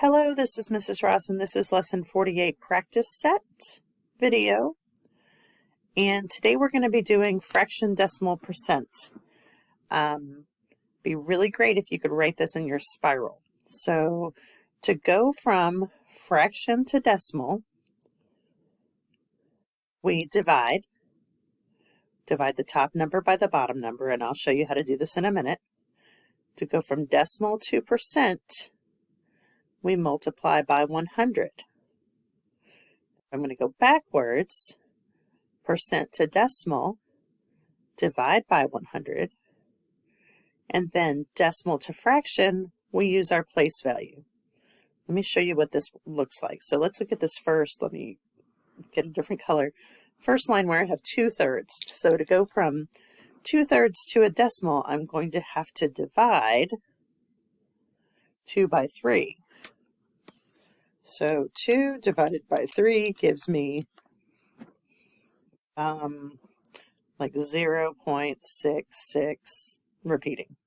Hello, this is Mrs. Ross, and this is Lesson 48 Practice Set video. And today we're going to be doing fraction, decimal, percent. Be really great if you could write this in your spiral. So to go from fraction to decimal, we divide the top number by the bottom number, and I'll show you how to do this in a minute. To go from decimal to percent, we multiply by 100. I'm going to go backwards, percent to decimal, divide by 100, and then decimal to fraction, we use our place value. Let me show you what this looks like. So let's look at this first. Let me get a different color. First line where I have 2/3. So to go from 2/3 to a decimal, I'm going to have to divide 2 by 3. So 2 divided by 3 gives me like 0.66 repeating.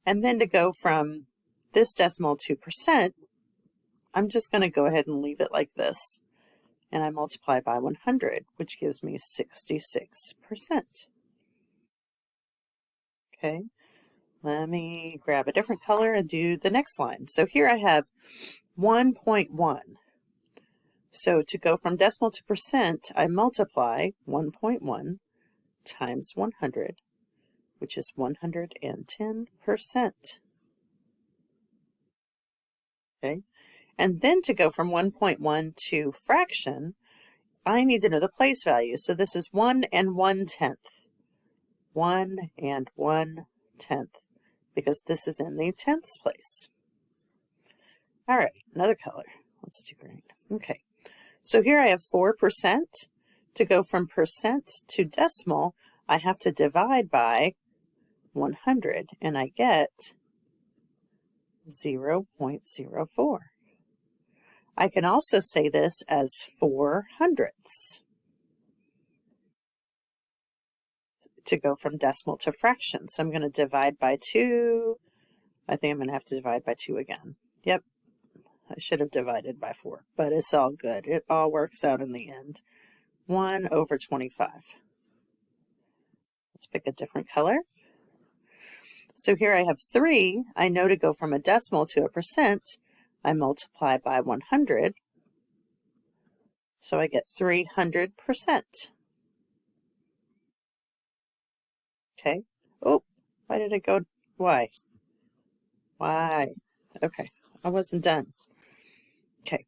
And then to go from this decimal to percent, I'm just going to go ahead and leave it like this. And I multiply by 100, which gives me 66%. Okay, let me grab a different color and do the next line. So here I have 1.1. So to go from decimal to percent, I multiply 1.1 times 100, which is 110%. Okay, and then to go from 1.1 to fraction, I need to know the place value. So this is 1 and 1/10. 1 and 1/10, because this is in the tenths place. All right, another color. Let's do green. Okay, so here I have 4%. To go from percent to decimal, I have to divide by 100, and I get 0.04. I can also say this as 4/100ths. To go from decimal to fraction. So I'm going to divide by 2. I think I'm going to have to divide by 2 again. Yep, I should have divided by 4, but it's all good. It all works out in the end. 1/25. Let's pick a different color. So here I have 3. I know to go from a decimal to a percent, I multiply by 100. So I get 300%. Okay. Oh, why did it go? Why? Okay, I wasn't done. Okay.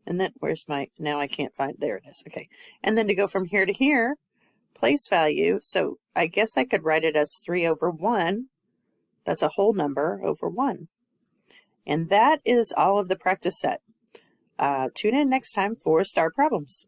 And then where's my, now I can't find, there it is. Okay. And then to go from here to here, place value. So I guess I could write it as 3/1. That's a whole number over 1. And that is all of the practice set. Tune in next time for star problems.